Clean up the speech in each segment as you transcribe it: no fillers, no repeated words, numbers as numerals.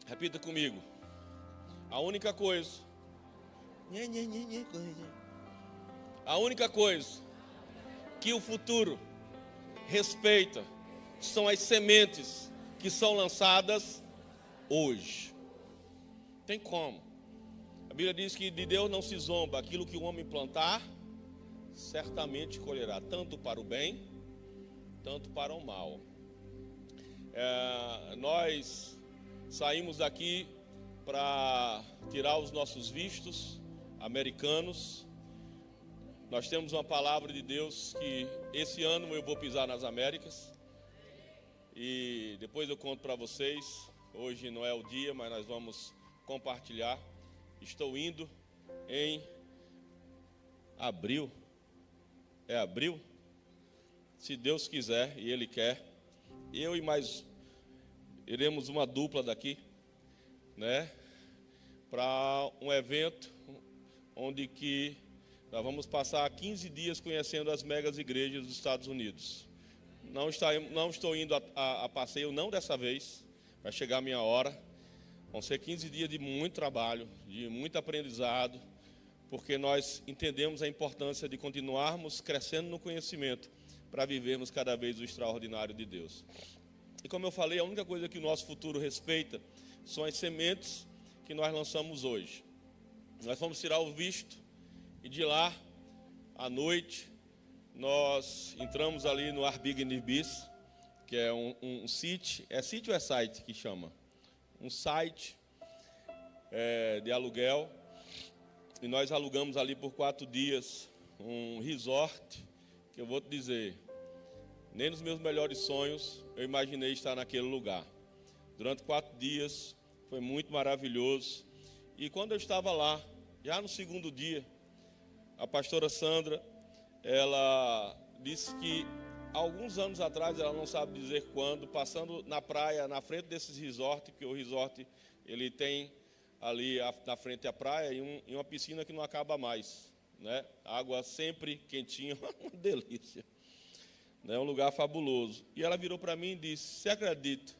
Repita comigo. A única coisa. A única coisa que o futuro respeita são as sementes que são lançadas hoje. Tem como. A Bíblia diz que de Deus não se zomba. Aquilo que o homem plantar, certamente colherá, tanto para o bem, tanto para o mal. Nós saímos daqui para tirar os nossos vistos americanos. Nós temos uma palavra de Deus que esse ano eu vou pisar nas Américas. E depois eu conto para vocês. Hoje não é o dia, mas nós vamos compartilhar. Estou indo em abril. É abril? Se Deus quiser e Ele quer. Eu e mais iremos uma dupla daqui, né? Para um evento onde que nós vamos passar 15 dias conhecendo as megas igrejas dos Estados Unidos. Não estou indo a passeio, não dessa vez. Vai chegar a minha hora. Vão ser 15 dias de muito trabalho, de muito aprendizado, porque nós entendemos a importância de continuarmos crescendo no conhecimento para vivermos cada vez o extraordinário de Deus. E como eu falei, a única coisa que o nosso futuro respeita são as sementes que nós lançamos hoje. Nós vamos tirar o visto e de lá, à noite, nós entramos ali no Airbnb, que é um sítio. É sítio ou é site que chama? Um site de aluguel. E nós alugamos ali por 4 dias um resort, que eu vou te dizer, nem nos meus melhores sonhos eu imaginei estar naquele lugar. Durante 4 dias foi muito maravilhoso. E quando eu estava lá, já no segundo dia, a pastora Sandra, ela disse que alguns anos atrás, ela não sabe dizer quando, passando na praia, na frente desses resorts, porque o resort ele tem ali na frente a praia e uma piscina que não acaba mais, né? Água sempre quentinha, uma delícia, né? Um lugar fabuloso. E ela virou para mim e disse: você acredita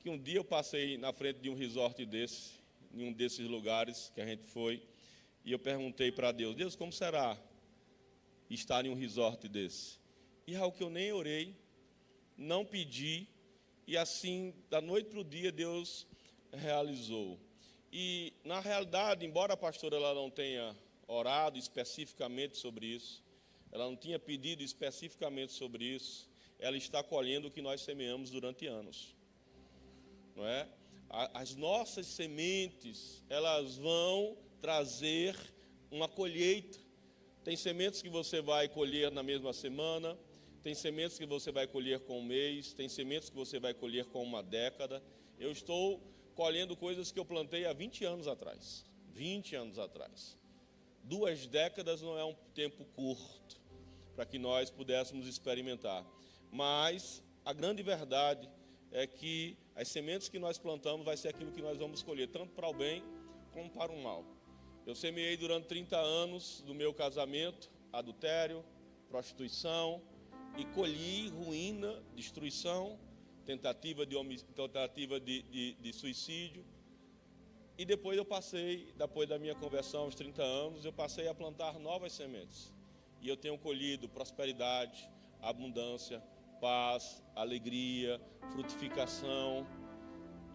que um dia eu passei na frente de um resort desse, em um desses lugares que a gente foi, e eu perguntei para Deus: Deus, como será estar em um resort desse? E algo que eu nem orei, não pedi, e assim, da noite para o dia, Deus realizou. E, na realidade, embora a pastora ela não tenha orado especificamente sobre isso, ela não tinha pedido especificamente sobre isso, ela está colhendo o que nós semeamos durante anos. Não é? As nossas sementes, elas vão trazer uma colheita. Tem sementes que você vai colher na mesma semana, tem sementes que você vai colher com um mês, tem sementes que você vai colher com uma década. Eu estou colhendo coisas que eu plantei há 20 anos atrás. 20 anos atrás. 2 décadas não é um tempo curto para que nós pudéssemos experimentar. Mas a grande verdade é que as sementes que nós plantamos vai ser aquilo que nós vamos colher, tanto para o bem como para o mal. Eu semeei durante 30 anos do meu casamento, adultério, prostituição, e colhi ruína, destruição, tentativa de suicídio. E depois depois da minha conversão aos 30 anos, eu passei a plantar novas sementes. E eu tenho colhido prosperidade, abundância, paz, alegria, frutificação.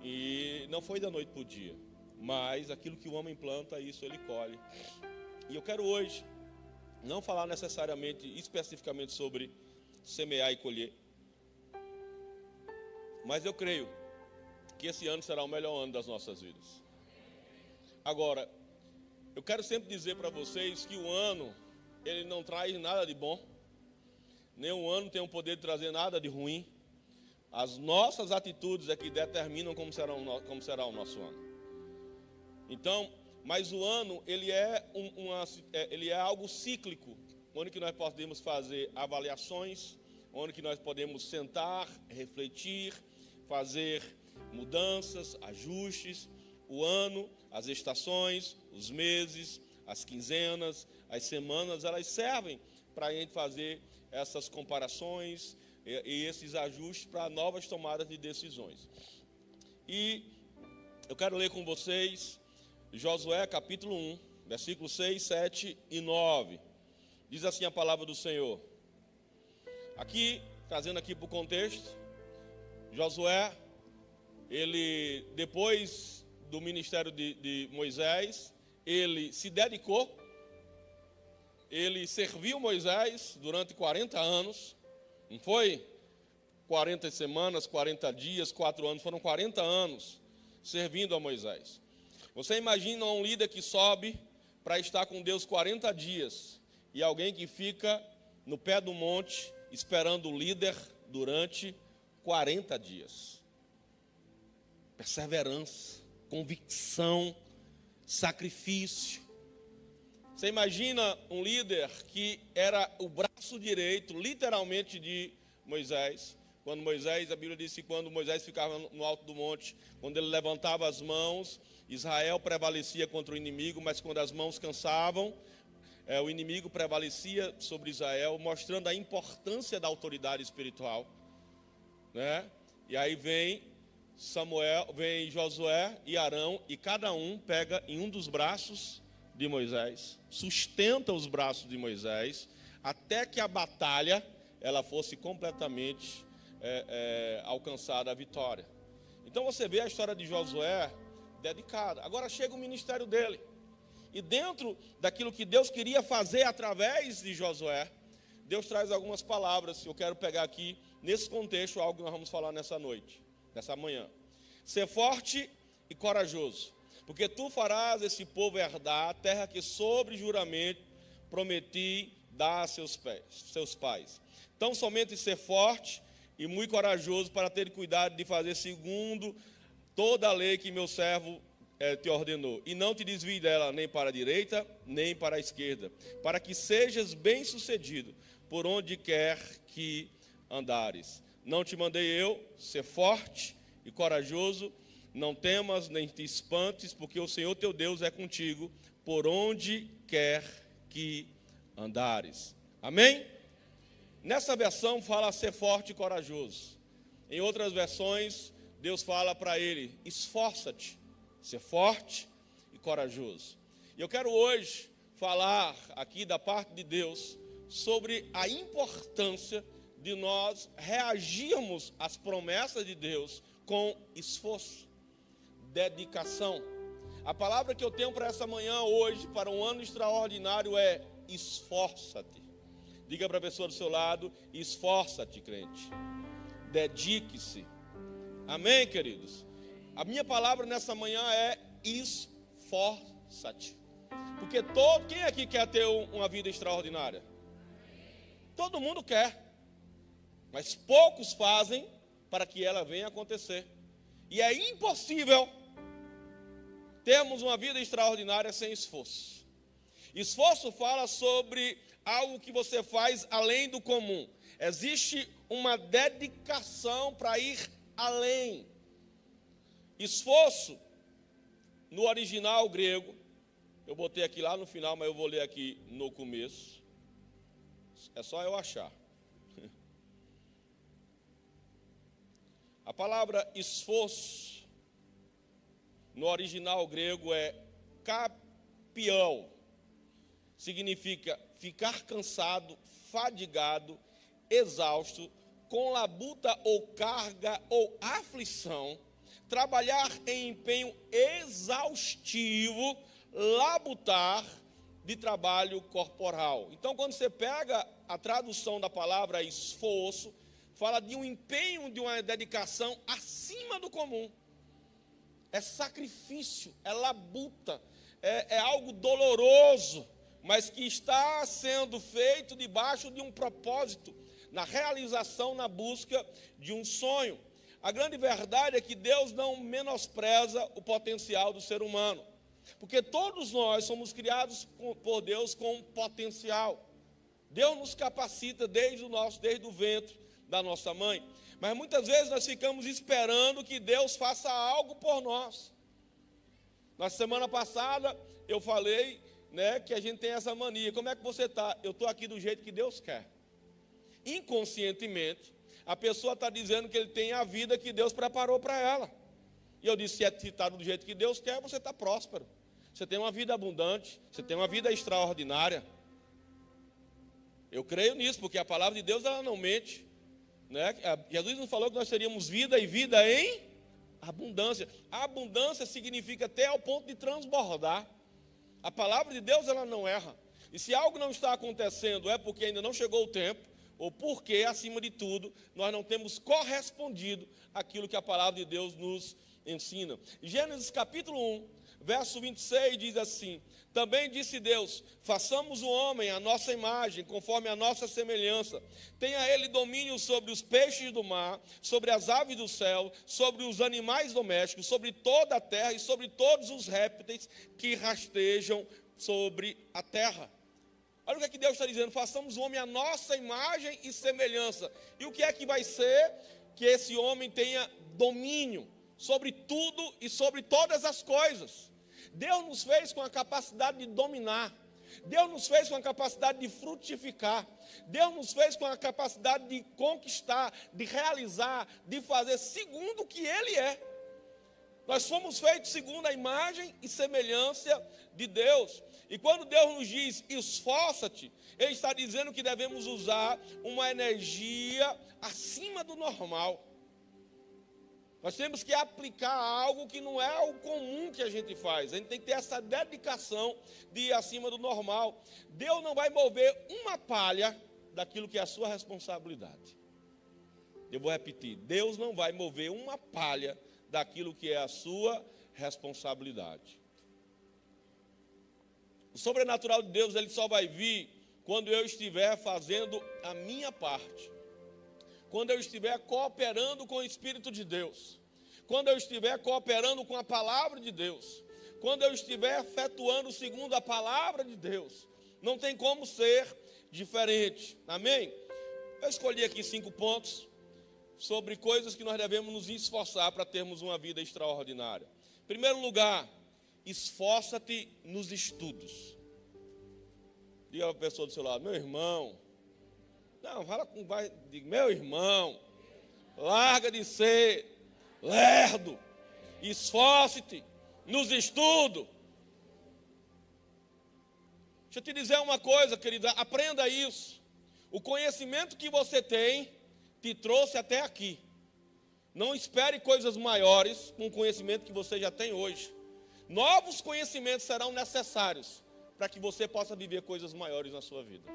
E não foi da noite para o dia, mas aquilo que o homem planta, isso ele colhe. E eu quero hoje não falar necessariamente, especificamente sobre semear e colher, mas eu creio que esse ano será o melhor ano das nossas vidas. Agora, eu quero sempre dizer para vocês que o ano, ele não traz nada de bom, nenhum ano tem o poder de trazer nada de ruim. As nossas atitudes é que determinam como será o nosso ano. Então, mas o ano, ele é algo cíclico, onde que nós podemos fazer avaliações, onde que nós podemos sentar, refletir, fazer mudanças, ajustes. O ano, as estações, os meses, as quinzenas, as semanas, elas servem para a gente fazer essas comparações e esses ajustes para novas tomadas de decisões. E Eu quero ler com vocês Josué capítulo 1, versículos 6, 7 e 9. Diz assim a palavra do Senhor. Aqui, trazendo aqui para o contexto, Josué, ele, depois do ministério de Moisés, ele se dedicou, ele serviu Moisés durante 40 anos, não foi 40 semanas, 40 dias, 4 anos, foram 40 anos servindo a Moisés. Você imagina um líder que sobe para estar com Deus 40 dias e alguém que fica no pé do monte esperando o líder durante 40 dias. Perseverança, convicção, sacrifício. Você imagina um líder que era o braço direito, literalmente, de Moisés. Quando Moisés, a Bíblia diz que quando Moisés ficava no alto do monte, quando ele levantava as mãos, Israel prevalecia contra o inimigo, mas quando as mãos cansavam, o inimigo prevalecia sobre Israel, mostrando a importância da autoridade espiritual, né? E aí vem Josué e Arão, e cada um pega em um dos braços de Moisés, sustenta os braços de Moisés, até que a batalha ela fosse completamente alcançada a vitória. Então você vê a história de Josué dedicada. Agora chega o ministério dele. E dentro daquilo que Deus queria fazer através de Josué, Deus traz algumas palavras. Eu quero pegar aqui, nesse contexto, algo que nós vamos falar nessa noite, nessa manhã. Ser forte e corajoso, porque tu farás esse povo herdar a terra que sobre juramento prometi dar a seus pais. Então somente ser forte e muito corajoso para ter cuidado de fazer segundo toda a lei que meu servo te ordenou. E não te desvie dela nem para a direita, nem para a esquerda, para que sejas bem-sucedido por onde quer que andares. Não te mandei eu ser forte e corajoso, não temas nem te espantes, porque o Senhor teu Deus é contigo por onde quer que andares. Amém? Nessa versão fala ser forte e corajoso. Em outras versões, Deus fala para ele, esforça-te, ser forte e corajoso. E eu quero hoje falar aqui da parte de Deus sobre a importância de nós reagirmos às promessas de Deus com esforço, dedicação. A palavra que eu tenho para essa manhã hoje, para um ano extraordinário, é esforça-te. Diga para a pessoa do seu lado, esforça-te, crente. Dedique-se. Amém, queridos? A minha palavra nessa manhã é esforça-te. Porque quem aqui quer ter uma vida extraordinária? Todo mundo quer. Mas poucos fazem para que ela venha acontecer. E é impossível termos uma vida extraordinária sem esforço. Esforço fala sobre algo que você faz além do comum. Existe uma dedicação para ir além. Esforço, no original grego, eu botei aqui lá no final, mas eu vou ler aqui no começo. É só eu achar. A palavra esforço, no original grego, é kapião. Significa ficar cansado, fadigado, exausto, com labuta ou carga ou aflição, trabalhar em empenho exaustivo, labutar de trabalho corporal. Então, quando você pega a tradução da palavra esforço, fala de um empenho, de uma dedicação acima do comum. É sacrifício, é labuta, é algo doloroso, mas que está sendo feito debaixo de um propósito, na realização, na busca de um sonho. A grande verdade é que Deus não menospreza o potencial do ser humano, porque todos nós somos criados por Deus com um potencial. Deus nos capacita desde o ventre da nossa mãe, mas muitas vezes nós ficamos esperando que Deus faça algo por nós. Na semana passada eu falei, que a gente tem essa mania. Como é que você está? Eu estou aqui do jeito que Deus quer. Inconscientemente, a pessoa está dizendo que ele tem a vida que Deus preparou para ela. E eu disse, se está do jeito que Deus quer, você está próspero. Você tem uma vida abundante, você tem uma vida extraordinária. Eu creio nisso, porque a palavra de Deus, ela não mente, né? Jesus nos falou que nós teríamos vida e vida em abundância. A abundância significa até ao ponto de transbordar. A palavra de Deus, ela não erra. E se algo não está acontecendo, é porque ainda não chegou o tempo, ou porque, acima de tudo, nós não temos correspondido àquilo que a palavra de Deus nos ensina. Gênesis capítulo 1, verso 26 diz assim: também disse Deus, façamos o homem à nossa imagem, conforme a nossa semelhança. Tenha ele domínio sobre os peixes do mar, sobre as aves do céu, sobre os animais domésticos, sobre toda a terra e sobre todos os répteis que rastejam sobre a terra. Olha o que é que Deus está dizendo, façamos o homem à nossa imagem e semelhança. E o que é que vai ser? Que esse homem tenha domínio sobre tudo e sobre todas as coisas. Deus nos fez com a capacidade de dominar. Deus nos fez com a capacidade de frutificar. Deus nos fez com a capacidade de conquistar, de realizar, de fazer segundo o que Ele é. Nós fomos feitos segundo a imagem e semelhança de Deus. E quando Deus nos diz, esforça-te, Ele está dizendo que devemos usar uma energia acima do normal. Nós temos que aplicar algo que não é o comum que a gente faz. A gente tem que ter essa dedicação de ir acima do normal. Deus não vai mover uma palha daquilo que é a sua responsabilidade. Eu vou repetir, Deus não vai mover uma palha daquilo que é a sua responsabilidade. O sobrenatural de Deus, ele só vai vir quando eu estiver fazendo a minha parte. Quando eu estiver cooperando com o Espírito de Deus. Quando eu estiver cooperando com a palavra de Deus. Quando eu estiver efetuando segundo a palavra de Deus. Não tem como ser diferente. Amém? Eu escolhi aqui 5 pontos sobre coisas que nós devemos nos esforçar para termos uma vida extraordinária. Em primeiro lugar, esforça-te nos estudos. Diga a pessoa do seu lado, meu irmão. Não, fala com vai, diga, meu irmão, larga de ser lerdo. Esforce-te nos estudos. Deixa eu te dizer uma coisa, querida, aprenda isso. O conhecimento que você tem te trouxe até aqui. Não espere coisas maiores com o conhecimento que você já tem hoje. Novos conhecimentos serão necessários para que você possa viver coisas maiores na sua vida.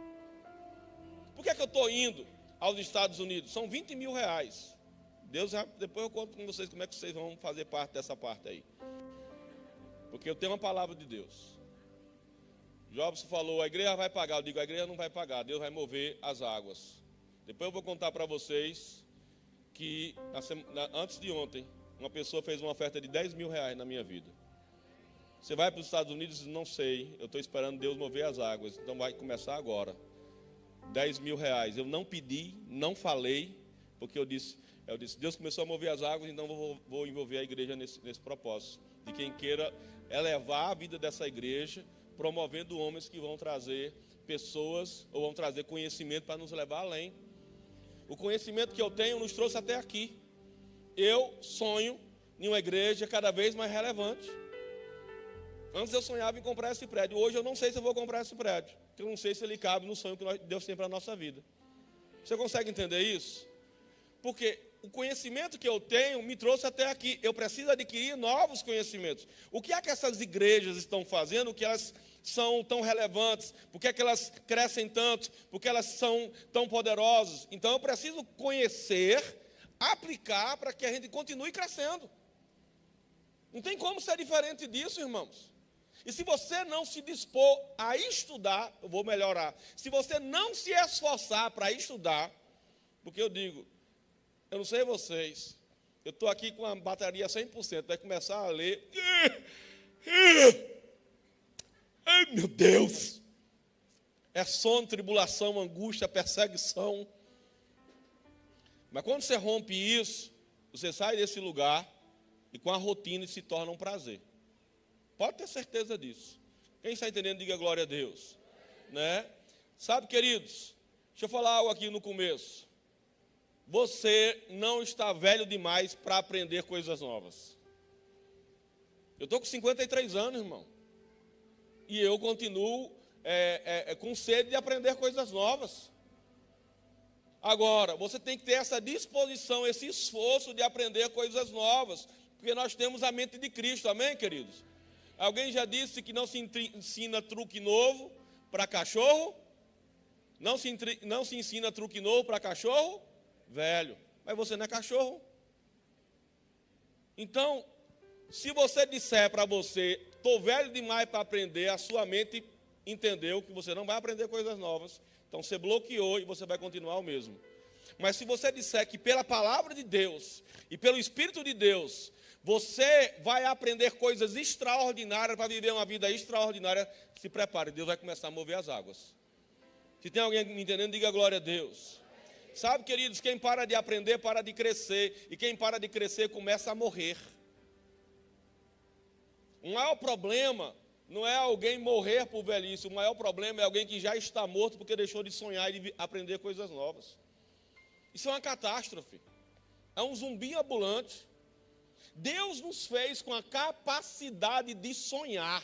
Por que eu estou indo aos Estados Unidos? São 20 mil reais. Depois eu conto com vocês como é que vocês vão fazer parte dessa parte aí. Porque eu tenho uma palavra de Deus. Jobson falou, a igreja vai pagar. Eu digo, a igreja não vai pagar, Deus vai mover as águas. Depois eu vou contar para vocês que antes de ontem, uma pessoa fez uma oferta de 10 mil reais na minha vida. Você vai para os Estados Unidos? Não sei, eu estou esperando Deus mover as águas, então vai começar agora. 10 mil reais, eu não pedi, não falei, porque eu disse, Deus começou a mover as águas, então vou envolver a igreja nesse propósito. De quem queira elevar a vida dessa igreja, promovendo homens que vão trazer pessoas, ou vão trazer conhecimento para nos levar além. O conhecimento que eu tenho nos trouxe até aqui. Eu sonho em uma igreja cada vez mais relevante. Antes eu sonhava em comprar esse prédio. Hoje eu não sei se eu vou comprar esse prédio. Porque eu não sei se ele cabe no sonho que Deus tem para a nossa vida. Você consegue entender isso? Porque o conhecimento que eu tenho me trouxe até aqui. Eu preciso adquirir novos conhecimentos. O que é que essas igrejas estão fazendo? O que elas são tão relevantes? Por que é que elas crescem tanto? Por que elas são tão poderosas? Então eu preciso conhecer, aplicar para que a gente continue crescendo. Não tem como ser diferente disso, irmãos. E se você não se dispor a estudar, eu vou melhorar. Se você não se esforçar para estudar, porque eu digo, eu não sei vocês, eu estou aqui com a bateria 100%, vai começar a ler. Ai, meu Deus! É sono, tribulação, angústia, perseguição. Mas quando você rompe isso, você sai desse lugar e com a rotina se torna um prazer. Pode ter certeza disso. Quem está entendendo, diga glória a Deus. Né? Sabe, queridos, deixa eu falar algo aqui no começo. Você não está velho demais para aprender coisas novas. Eu estou com 53 anos, irmão. E eu continuo com sede de aprender coisas novas. Agora, você tem que ter essa disposição, esse esforço de aprender coisas novas, porque nós temos a mente de Cristo, amém, queridos? Alguém já disse que não se ensina truque novo para cachorro? Não se ensina truque novo para cachorro velho. Mas você não é cachorro. Então, se você disser para você, estou velho demais para aprender, a sua mente entendeu que você não vai aprender coisas novas. Então, você bloqueou e você vai continuar o mesmo. Mas se você disser que pela palavra de Deus e pelo Espírito de Deus, você vai aprender coisas extraordinárias para viver uma vida extraordinária, se prepare, Deus vai começar a mover as águas. Se tem alguém me entendendo, diga glória a Deus. Sabe, queridos, quem para de aprender, para de crescer. E quem para de crescer, começa a morrer. O maior problema não é alguém morrer por velhice. O maior problema é alguém que já está morto porque deixou de sonhar e de aprender coisas novas. Isso é uma catástrofe. É um zumbi ambulante. Deus nos fez com a capacidade de sonhar.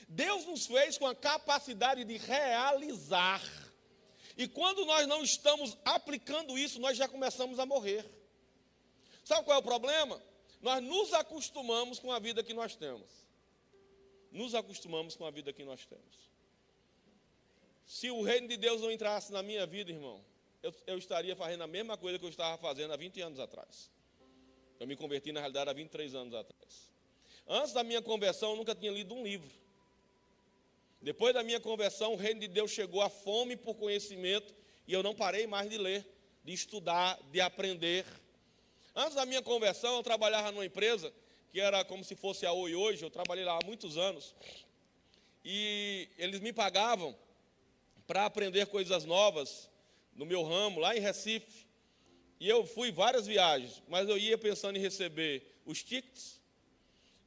Deus nos fez com a capacidade de realizar. E quando nós não estamos aplicando isso, nós já começamos a morrer. Sabe qual é o problema? Nós nos acostumamos com a vida que nós temos. Nos acostumamos com a vida que nós temos. Se o reino de Deus não entrasse na minha vida, irmão, eu estaria fazendo a mesma coisa que eu estava fazendo há 20 anos atrás. Eu me converti, na realidade, há 23 anos atrás. Antes da minha conversão, eu nunca tinha lido um livro. Depois da minha conversão, o reino de Deus chegou à fome por conhecimento e eu não parei mais de ler, de estudar, de aprender. Antes da minha conversão, eu trabalhava numa empresa que era como se fosse a Oi hoje. Eu trabalhei lá há muitos anos. E eles me pagavam para aprender coisas novas no meu ramo, lá em Recife. E eu fui várias viagens, mas eu ia pensando em receber os tickets,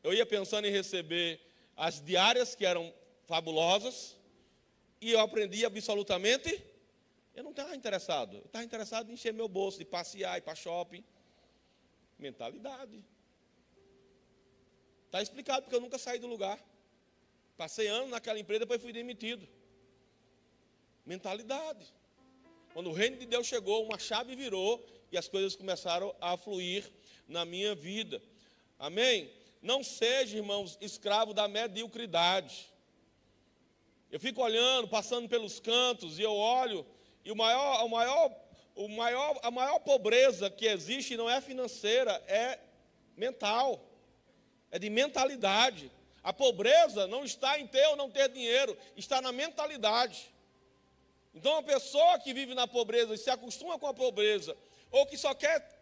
eu ia pensando em receber as diárias, que eram fabulosas, e eu aprendi absolutamente, eu não estava interessado. Eu estava interessado em encher meu bolso, de passear, ir para shopping. Mentalidade. Está explicado, porque eu nunca saí do lugar. Passei anos naquela empresa, depois fui demitido. Mentalidade. Quando o reino de Deus chegou, uma chave virou e as coisas começaram a fluir na minha vida. Amém? Não seja, irmãos, escravo da mediocridade. Eu fico olhando, passando pelos cantos, e eu olho, e a maior pobreza que existe não é financeira, é mental, é de mentalidade. A pobreza não está em ter ou não ter dinheiro, está na mentalidade. Então, uma pessoa que vive na pobreza e se acostuma com a pobreza, ou que só quer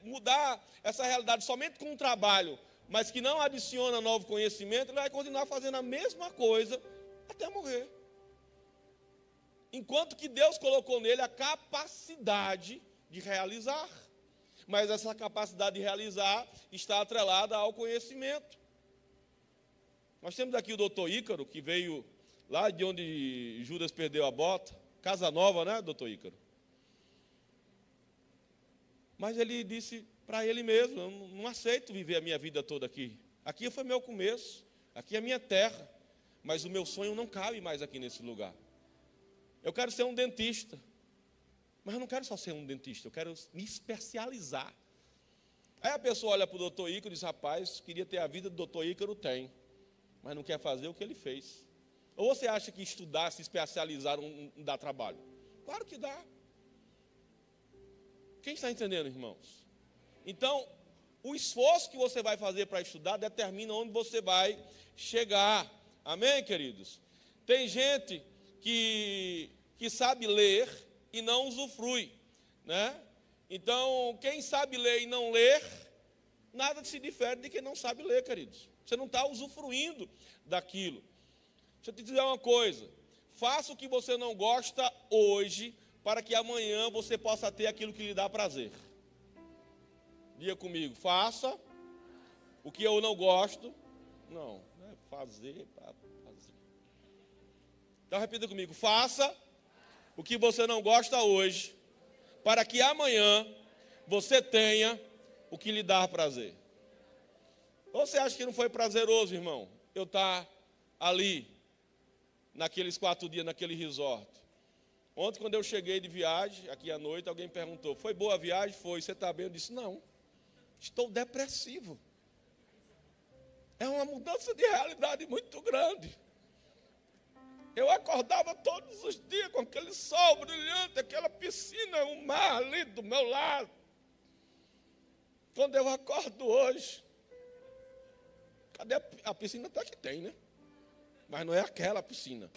mudar essa realidade somente com o trabalho, mas que não adiciona novo conhecimento, ele vai continuar fazendo a mesma coisa até morrer. Enquanto que Deus colocou nele a capacidade de realizar. Mas essa capacidade de realizar está atrelada ao conhecimento. Nós temos aqui o doutor Ícaro, que veio lá de onde Judas perdeu a bota. Casa Nova, né, doutor Ícaro? Mas ele disse para ele mesmo, eu não aceito viver a minha vida toda aqui. Aqui foi meu começo, aqui é a minha terra. Mas o meu sonho não cabe mais aqui nesse lugar. Eu quero ser um dentista. Mas eu não quero só ser um dentista, eu quero me especializar. Aí a pessoa olha para o doutor Ícaro e diz, rapaz, queria ter a vida do doutor Ícaro, tem. Mas não quer fazer o que ele fez. Ou você acha que estudar, se especializar não dá trabalho? Claro que dá. Quem está entendendo, irmãos? Então, o esforço que você vai fazer para estudar determina onde você vai chegar. Amém, queridos? Tem gente que sabe ler e não usufrui, né? Então, quem sabe ler e não ler, nada se difere de quem não sabe ler, queridos. Você não está usufruindo daquilo. Deixa eu te dizer uma coisa. Faça o que você não gosta hoje, para que amanhã você possa ter aquilo que lhe dá prazer. Diga comigo, faça o que eu não gosto. Não, não é fazer para fazer. Então repita comigo, faça o que você não gosta hoje, para que amanhã você tenha o que lhe dá prazer. Ou você acha que não foi prazeroso, irmão, eu estar ali, naqueles 4 dias, naquele resort? Ontem, quando eu cheguei de viagem, aqui à noite, alguém perguntou, foi boa a viagem? Foi, você está bem? Eu disse, não, estou depressivo. É uma mudança de realidade muito grande. Eu acordava todos os dias com aquele sol brilhante, aquela piscina, o mar ali do meu lado. Quando eu acordo hoje, cadê a piscina? Até que tem, né? Mas não é aquela piscina.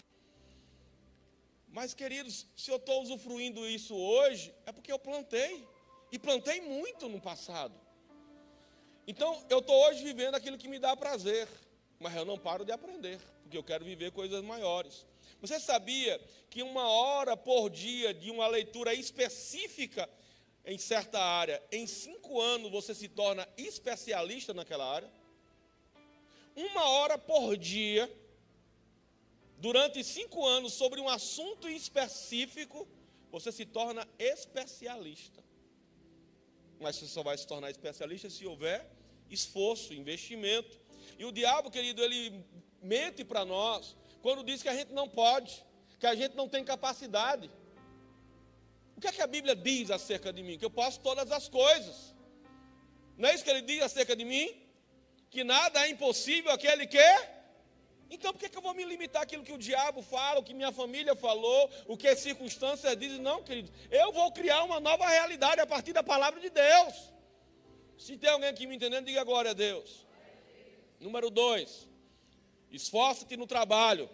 Mas, queridos, se eu estou usufruindo isso hoje, é porque eu plantei. E plantei muito no passado. Então, eu estou hoje vivendo aquilo que me dá prazer. Mas eu não paro de aprender, porque eu quero viver coisas maiores. Você sabia que 1 hora por dia de uma leitura específica em certa área, em 5 anos você se torna especialista naquela área? 1 hora por dia, durante 5 anos, sobre um assunto específico, você se torna especialista. Mas você só vai se tornar especialista se houver esforço, investimento. E o diabo, querido, ele mente para nós quando diz que a gente não pode, que a gente não tem capacidade. O que é que a Bíblia diz acerca de mim? Que eu posso todas as coisas. Não é isso que ele diz acerca de mim? Que nada é impossível àquele que... Então por que eu vou me limitar àquilo que o diabo fala, o que minha família falou, o que as circunstâncias dizem? Não, querido, eu vou criar uma nova realidade a partir da palavra de Deus. Se tem alguém aqui me entendendo, diga glória a Deus. Número 2, esforça-te no trabalho.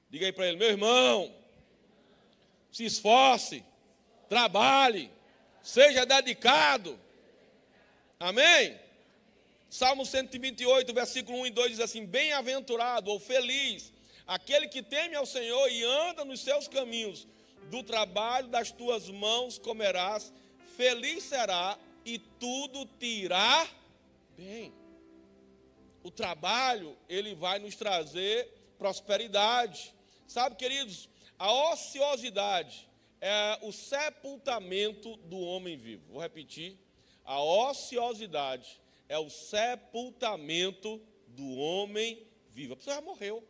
Diga aí para ele, meu irmão, se esforce, trabalhe, seja dedicado. Amém? Salmo 128, versículo 1 e 2 diz assim, bem-aventurado ou feliz aquele que teme ao Senhor e anda nos seus caminhos, do trabalho das tuas mãos comerás, feliz será e tudo te irá bem. O trabalho, ele vai nos trazer prosperidade. Sabe, queridos, a ociosidade é o sepultamento do homem vivo. Vou repetir, a ociosidade é o sepultamento do homem vivo. A pessoa já morreu.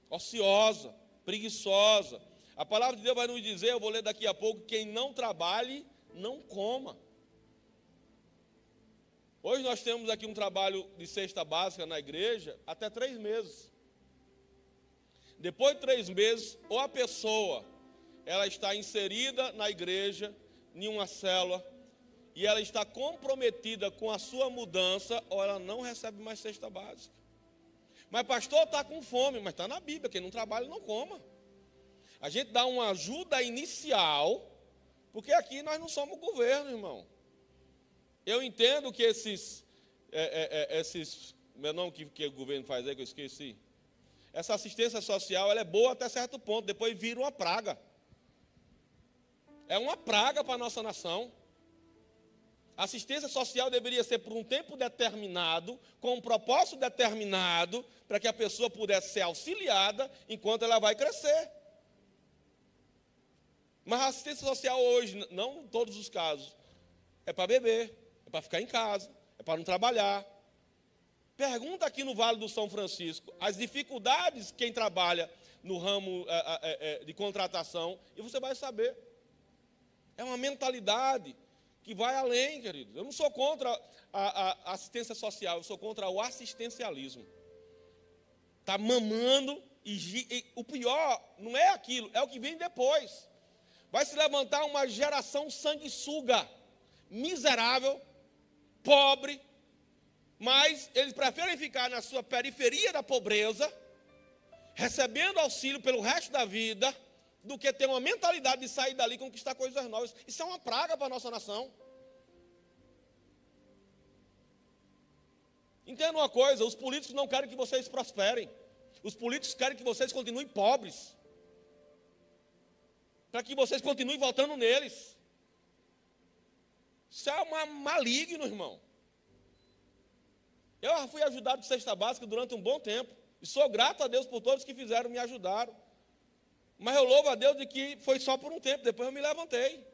Ociosa, preguiçosa. A palavra de Deus vai nos dizer, eu vou ler daqui a pouco, quem não trabalhe, não coma. Hoje nós temos aqui um trabalho de cesta básica na igreja, até 3 meses. Depois de 3 meses, ou a pessoa, ela está inserida na igreja, em uma célula, e ela está comprometida com a sua mudança, ou ela não recebe mais cesta básica. Mas pastor, está com fome, mas está na Bíblia, quem não trabalha não coma. A gente dá uma ajuda inicial, porque aqui nós não somos governo, irmão. Eu entendo que meu nome que o governo faz aí, que eu esqueci. Essa assistência social, ela é boa até certo ponto, depois vira uma praga. É uma praga para a nossa nação. A assistência social deveria ser por um tempo determinado, com um propósito determinado, para que a pessoa pudesse ser auxiliada enquanto ela vai crescer. Mas a assistência social hoje, não em todos os casos, é para beber, é para ficar em casa, é para não trabalhar. Pergunta aqui no Vale do São Francisco as dificuldades quem trabalha no ramo de contratação, e você vai saber. É uma mentalidade que vai além, querido. Eu não sou contra a assistência social, eu sou contra o assistencialismo. Está mamando, e o pior não é aquilo, é o que vem depois. Vai se levantar uma geração sanguessuga, miserável, pobre, mas eles preferem ficar na sua periferia da pobreza, recebendo auxílio pelo resto da vida, do que ter uma mentalidade de sair dali e conquistar coisas novas. Isso é uma praga para a nossa nação. Entenda uma coisa, os políticos não querem que vocês prosperem. Os políticos querem que vocês continuem pobres, para que vocês continuem votando neles. Isso é maligno, irmão. Eu fui ajudado de cesta básica durante um bom tempo, e sou grato a Deus por todos que fizeram, me ajudaram. Mas eu louvo a Deus de que foi só por um tempo, depois eu me levantei.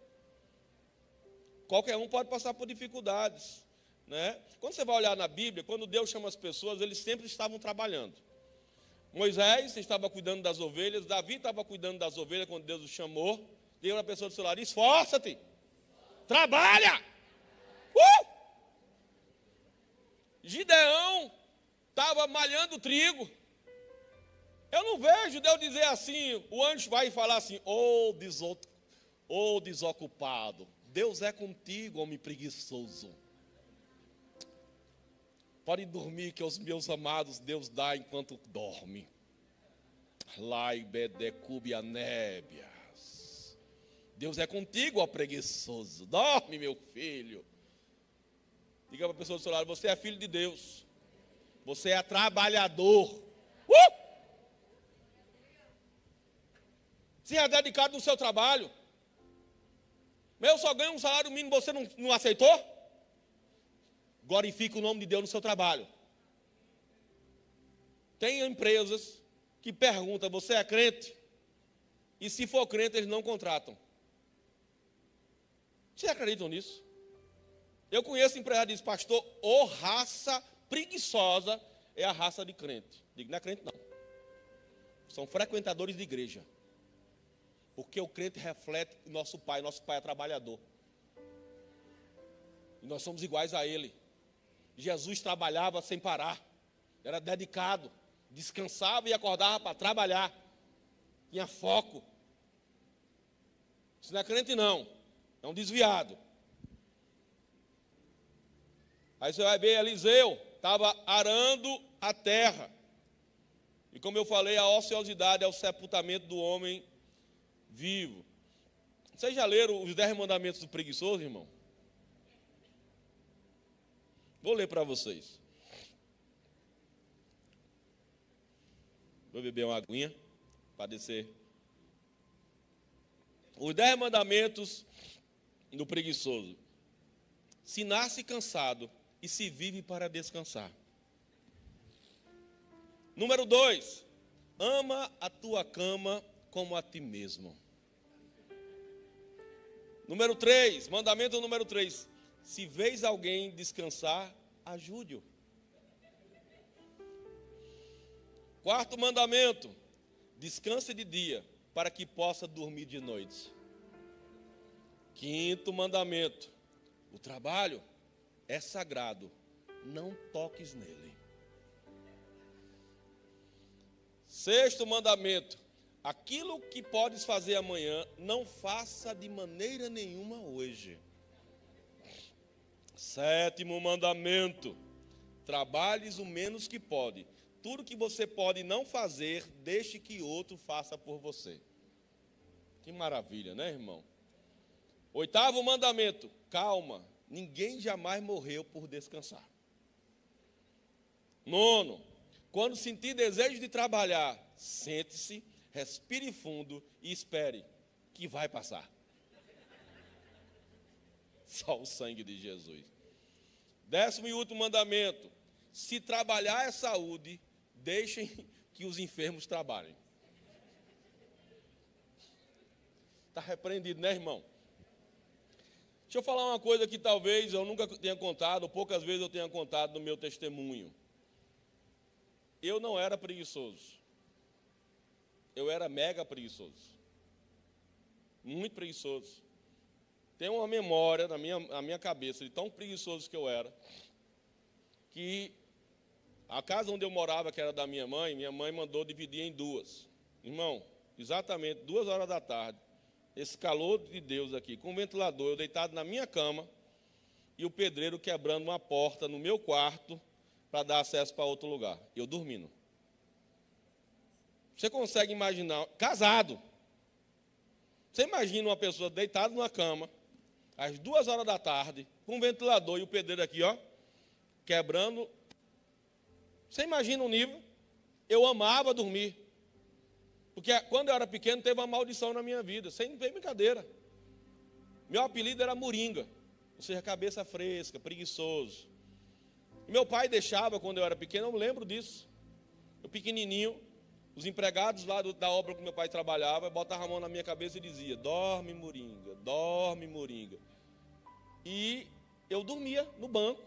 Qualquer um pode passar por dificuldades, né? Quando você vai olhar na Bíblia, quando Deus chama as pessoas, eles sempre estavam trabalhando. Moisés estava cuidando das ovelhas, Davi estava cuidando das ovelhas quando Deus o chamou. Diga para a pessoa do seu lado: esforça-te, trabalha. Gideão estava malhando trigo. Eu não vejo Deus dizer assim, o anjo vai falar assim: ô desocupado, Deus é contigo, homem preguiçoso. Pode dormir que aos meus amados Deus dá enquanto dorme. Laibedecubianébias. Deus é contigo, ó preguiçoso. Dorme, meu filho. Diga para a pessoa do seu lado: você é filho de Deus. Você é trabalhador. Você é dedicado no seu trabalho. Eu só ganho um salário mínimo, você não aceitou? Glorifique o nome de Deus no seu trabalho. Tem empresas que perguntam: você é crente? E se for crente, eles não contratam. Vocês acreditam nisso? Eu conheço empresário que diz: pastor, raça preguiçosa é a raça de crente. Digo: não é crente não. São frequentadores de igreja. Porque o crente reflete o nosso pai é trabalhador. E nós somos iguais a ele. Jesus trabalhava sem parar, era dedicado, descansava e acordava para trabalhar, tinha foco. Isso não é crente não, é um desviado. Aí você vai ver, Eliseu estava arando a terra. E como eu falei, a ociosidade é o sepultamento do homem vivo. Vocês já leram os 10 mandamentos do preguiçoso, irmão? Vou ler para vocês. Vou beber uma aguinha para descer. Os 10 mandamentos do preguiçoso. Se nasce cansado e se vive para descansar. Número 2. Ama a tua cama como a ti mesmo. Número 3, mandamento número 3. Se vês alguém descansar, ajude-o. 4º mandamento. Descanse de dia, para que possa dormir de noite. 5º mandamento. O trabalho é sagrado, não toques nele. 6º mandamento. Aquilo que podes fazer amanhã, não faça de maneira nenhuma hoje. 7º mandamento. Trabalhes o menos que pode. Tudo que você pode não fazer, deixe que outro faça por você. Que maravilha, né, irmão? 8º mandamento. Calma, ninguém jamais morreu por descansar. 9º. Quando sentir desejo de trabalhar, sente-se, respire fundo e espere, que vai passar. Só o sangue de Jesus. 10º e último mandamento. Se trabalhar é saúde, deixem que os enfermos trabalhem. Está repreendido, né, irmão? Deixa eu falar uma coisa que talvez eu nunca tenha contado, ou poucas vezes eu tenha contado no meu testemunho. Eu não era preguiçoso. Eu era mega preguiçoso. Muito preguiçoso. Tenho uma memória na minha cabeça de tão preguiçoso que eu era, que a casa onde eu morava, que era da minha mãe mandou dividir em 2. Irmão, exatamente 2 horas da tarde, esse calor de Deus aqui, com o ventilador, eu deitado na minha cama, e o pedreiro quebrando uma porta no meu quarto para dar acesso para outro lugar. Eu dormindo. Você consegue imaginar, casado, você imagina uma pessoa deitada numa cama, às 2 horas da tarde, com um ventilador e o pedreiro aqui, ó, quebrando. Você imagina o nível? Eu amava dormir. Porque quando eu era pequeno, teve uma maldição na minha vida, sem brincadeira. Meu apelido era Moringa, ou seja, cabeça fresca, preguiçoso. E meu pai deixava, quando eu era pequeno, eu lembro disso. Eu pequenininho, os empregados lá da obra que meu pai trabalhava, botavam a mão na minha cabeça e dizia: dorme, Moringa, dorme, Moringa. e eu dormia no banco.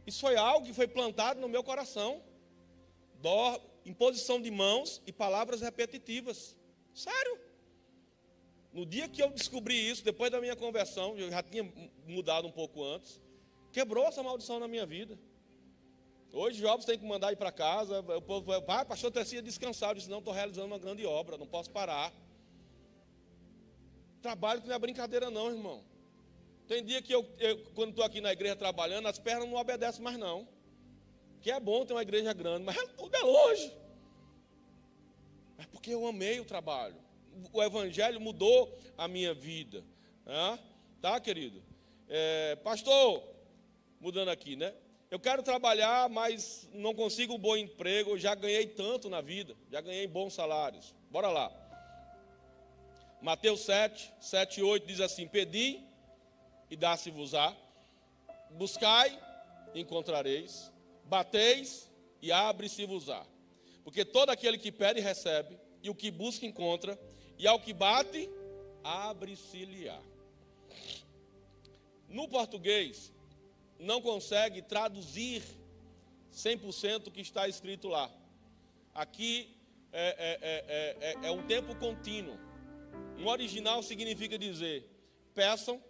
Isso foi algo que foi plantado no meu coração. Imposição de mãos e palavras repetitivas. Sério. No dia que eu descobri isso, depois da minha conversão, eu já tinha mudado um pouco antes, quebrou essa maldição na minha vida. Hoje, jovens têm que mandar ir para casa, o povo vai, pastor, precisa descansar. Eu disse, não, estou realizando uma grande obra, não posso parar. Trabalho que não é brincadeira não, irmão. Tem dia que quando estou aqui na igreja trabalhando, as pernas não obedecem mais não. Que é bom ter uma igreja grande, mas tudo é longe. É porque eu amei o trabalho. O evangelho mudou a minha vida. Tá, querido? Pastor, mudando aqui, né? Eu quero trabalhar, mas não consigo um bom emprego. Eu já ganhei tanto na vida, já ganhei bons salários. Bora lá. Mateus 7, 7 e 8 diz assim: pedi e dá-se-vos-á, buscai e encontrareis, bateis e abre-se-vos-á. Porque todo aquele que pede recebe, e o que busca encontra, e ao que bate, abre-se-lhe-á. No português, não consegue traduzir 100% o que está escrito lá. Aqui é um tempo contínuo. No original significa dizer, peçam,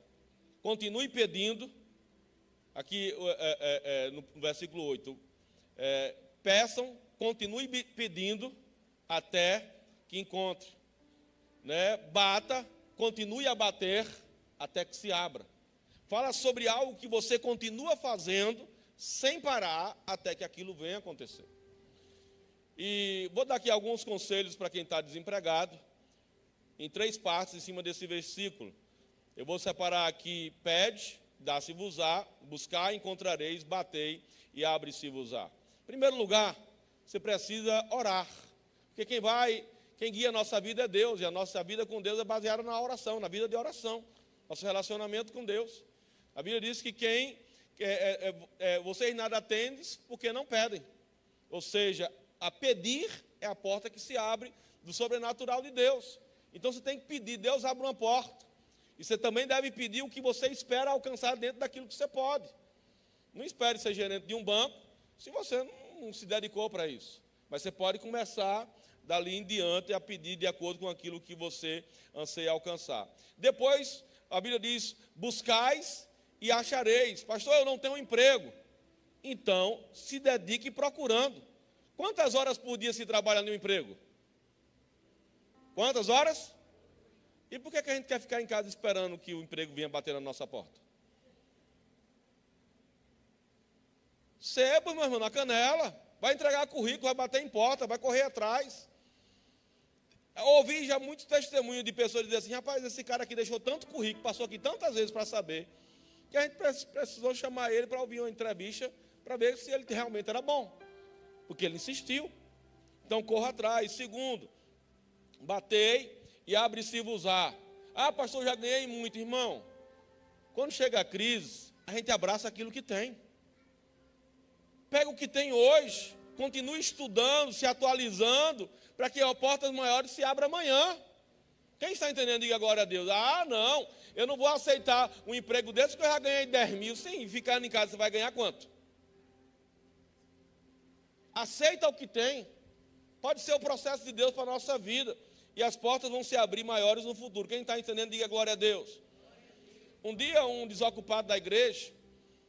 continue pedindo. Aqui no versículo 8, peçam, continue pedindo até que encontre. Né? Bata, continue a bater até que se abra. Fala sobre algo que você continua fazendo sem parar até que aquilo venha acontecer. E vou dar aqui alguns conselhos para quem está desempregado, em 3 partes em cima desse versículo. Eu vou separar aqui: pede, dá-se-vos-á, buscar, encontrareis, batei e abre-se-vos-á. Em primeiro lugar, você precisa orar. Porque quem guia a nossa vida é Deus, e a nossa vida com Deus é baseada na oração, na vida de oração, nosso relacionamento com Deus. A Bíblia diz que vocês nada têm porque não pedem. Ou seja, a pedir é a porta que se abre do sobrenatural de Deus. Então você tem que pedir, Deus abre uma porta. E você também deve pedir o que você espera alcançar dentro daquilo que você pode. Não espere ser gerente de um banco se você não se dedicou para isso. Mas você pode começar dali em diante a pedir de acordo com aquilo que você anseia alcançar. Depois, a Bíblia diz: buscais e achareis. Pastor, eu não tenho emprego. Então, se dedique procurando. Quantas horas por dia se trabalha no emprego? Quantas horas? E por que a gente quer ficar em casa esperando que o emprego venha bater na nossa porta? Sebo, meu irmão, na canela. Vai entregar currículo, vai bater em porta, vai correr atrás. Eu ouvi já muitos testemunhos de pessoas dizendo assim: rapaz, esse cara aqui deixou tanto currículo, passou aqui tantas vezes para saber, que a gente precisou chamar ele para ouvir uma entrevista, para ver se ele realmente era bom. Porque ele insistiu. Então corra atrás. Segundo, batei e abre-se-vos-á. Ah, pastor, já ganhei muito. Irmão, quando chega a crise, a gente abraça aquilo que tem. Pega o que tem hoje, continue estudando, se atualizando, para que portas maiores se abram amanhã. Quem está entendendo, diga glória a Deus. Ah, não, eu não vou aceitar um emprego desse que eu já ganhei 10 mil. Sim, ficando em casa você vai ganhar quanto? Aceita o que tem. Pode ser o processo de Deus para a nossa vida. E as portas vão se abrir maiores no futuro. Quem está entendendo, diga glória a Deus. Um dia, um desocupado da igreja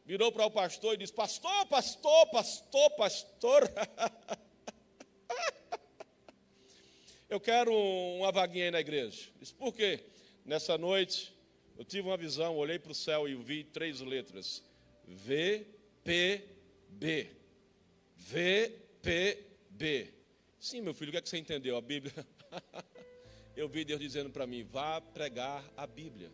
virou para o pastor e disse: pastor, pastor, pastor, pastor. Eu quero uma vaguinha aí na igreja. Disse: por quê? Nessa noite, eu tive uma visão, olhei para o céu e vi 3 letras. VPB. VPB. Sim, meu filho, o que é que você entendeu? A Bíblia. Eu vi Deus dizendo para mim: vá pregar a Bíblia.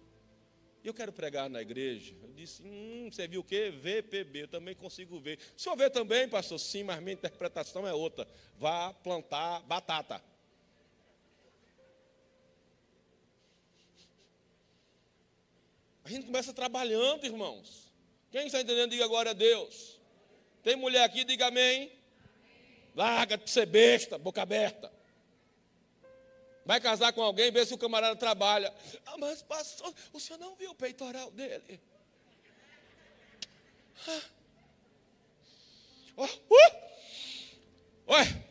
E eu quero pregar na igreja. Eu disse: você viu o quê? VPB, eu também consigo ver. O senhor vê também, pastor? Sim, mas minha interpretação é outra. Vá plantar batata. A gente começa trabalhando, irmãos. Quem está entendendo, diga glória a Deus. Tem mulher aqui, diga amém. Larga de ser besta, boca aberta. Vai casar com alguém, vê se o camarada trabalha. Ah, mas pastor, o senhor não viu o peitoral dele? Olha,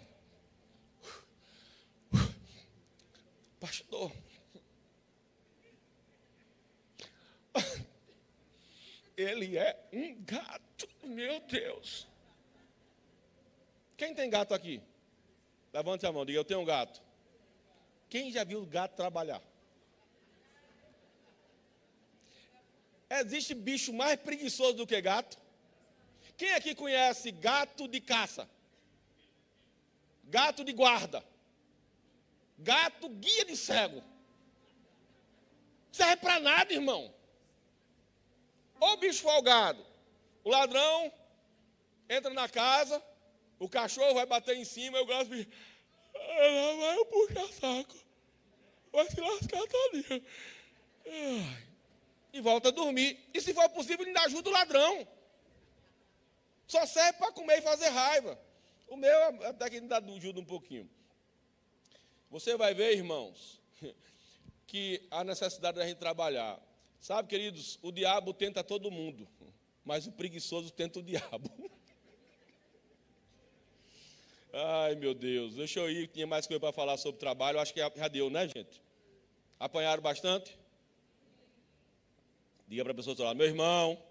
pastor, ele é um gato, meu Deus. Quem tem gato aqui? Levante a mão, diga, eu tenho um gato. Quem já viu o gato trabalhar? Existe bicho mais preguiçoso do que gato? Quem aqui conhece gato de caça? Gato de guarda? Gato guia de cego? Não serve para nada, irmão. Ô bicho folgado. O ladrão entra na casa, o cachorro vai bater em cima, eu gosto de... Ela vai o puxa-saco. Vai se lascar todinho. E volta a dormir. E se for possível, ainda ajuda o ladrão. Só serve para comer e fazer raiva. O meu até que ainda ajuda um pouquinho. Você vai ver, irmãos, que há necessidade da gente trabalhar. Sabe, queridos, o diabo tenta todo mundo, mas o preguiçoso tenta o diabo. Ai, meu Deus, deixa eu ir, tinha mais coisa para falar sobre trabalho, acho que já deu, né, gente? Apanharam bastante? Diga para a pessoa do seu lado, meu irmão,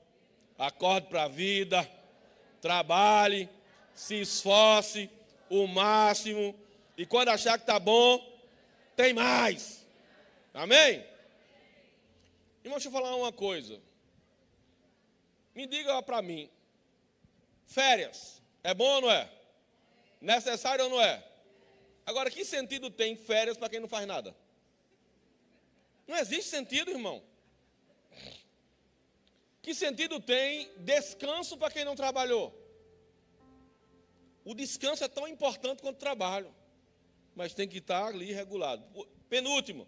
acorde para a vida, trabalhe, se esforce o máximo, e quando achar que está bom, tem mais. Amém? Irmão, deixa eu falar uma coisa. Me diga para mim, férias, é bom ou não é? Necessário ou não é? Agora, que sentido tem férias para quem não faz nada? Não existe sentido, irmão. Que sentido tem descanso para quem não trabalhou? O descanso é tão importante quanto o trabalho, mas tem que estar ali regulado. Penúltimo,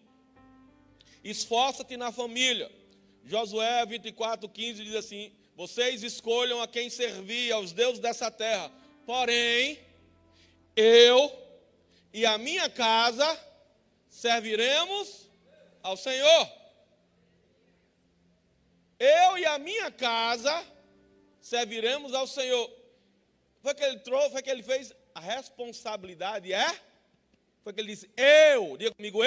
esforça-te na família. Josué 24:15 diz assim, vocês escolham a quem servir, aos deuses dessa terra. Porém, eu e a minha casa serviremos ao Senhor. Eu e a minha casa serviremos ao Senhor. Foi que ele trouxe, foi que ele fez. A responsabilidade foi que ele disse, diga comigo,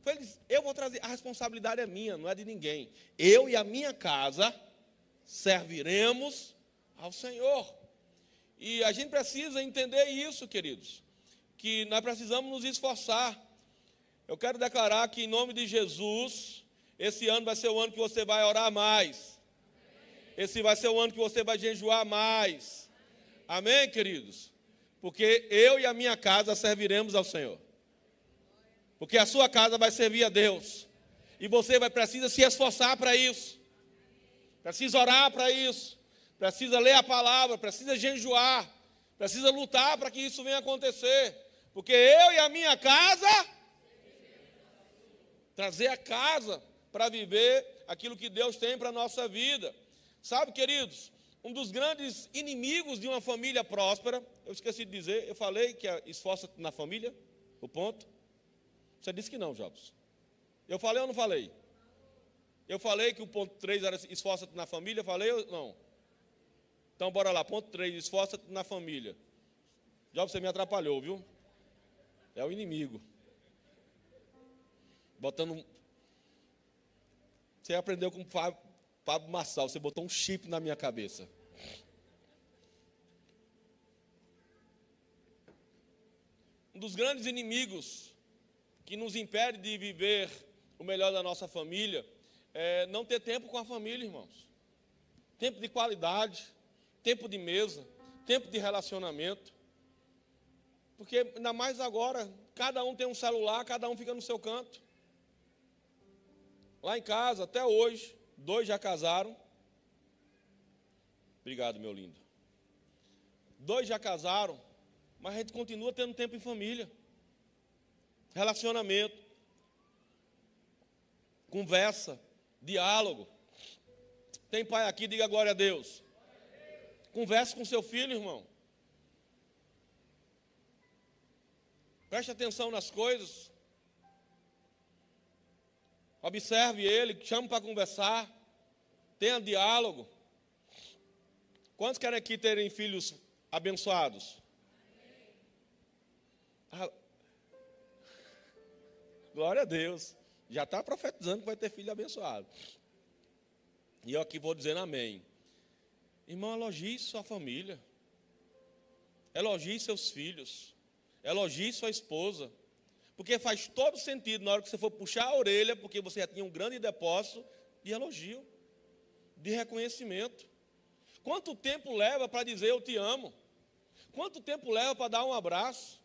Foi ele disse, eu vou trazer, a responsabilidade é minha, não é de ninguém. Eu e a minha casa serviremos ao Senhor. E a gente precisa entender isso, queridos, que nós precisamos nos esforçar. Eu quero declarar que em nome de Jesus, esse ano vai ser o ano que você vai orar mais. Esse vai ser o ano que você vai jejuar mais. Amém, queridos? Porque eu e a minha casa serviremos ao Senhor. Porque a sua casa vai servir a Deus. E você precisa se esforçar para isso. Precisa orar para isso. Precisa ler a palavra, precisa jejuar. Precisa lutar para que isso venha acontecer. Porque eu e a minha casa... Trazer a casa para viver aquilo que Deus tem para a nossa vida. Sabe, queridos, um dos grandes inimigos de uma família próspera, eu esqueci de dizer, eu falei que esforça-te na família, o ponto. Você disse que não, Jobs. Eu falei ou não falei? Eu falei que o ponto 3 era esforça-te na família, falei ou não? Então, bora lá, ponto 3, esforça-te na família. Jobs, você me atrapalhou, viu? É o inimigo. Botando. Você aprendeu com o Fábio Massal, você botou um chip na minha cabeça. Um dos grandes inimigos que nos impede de viver o melhor da nossa família é não ter tempo com a família, irmãos. Tempo de qualidade, tempo de mesa, tempo de relacionamento. Porque ainda mais agora, cada um tem um celular, cada um fica no seu canto. Lá em casa, até hoje, 2 já casaram. Obrigado, meu lindo. 2 já casaram, mas a gente continua tendo tempo em família. Relacionamento. Conversa, diálogo. Tem pai aqui, diga glória a Deus. Converse com seu filho, irmão. Preste atenção nas coisas. Observe ele, chame para conversar. Tenha diálogo. Quantos querem aqui terem filhos abençoados? Ah, glória a Deus. Já está profetizando que vai ter filho abençoado. E eu aqui vou dizendo amém. Irmão, elogie sua família. Elogie seus filhos. Elogie sua esposa. Porque faz todo sentido na hora que você for puxar a orelha, porque você já tinha um grande depósito de elogio, de reconhecimento. Quanto tempo leva para dizer eu te amo? Quanto tempo leva para dar um abraço?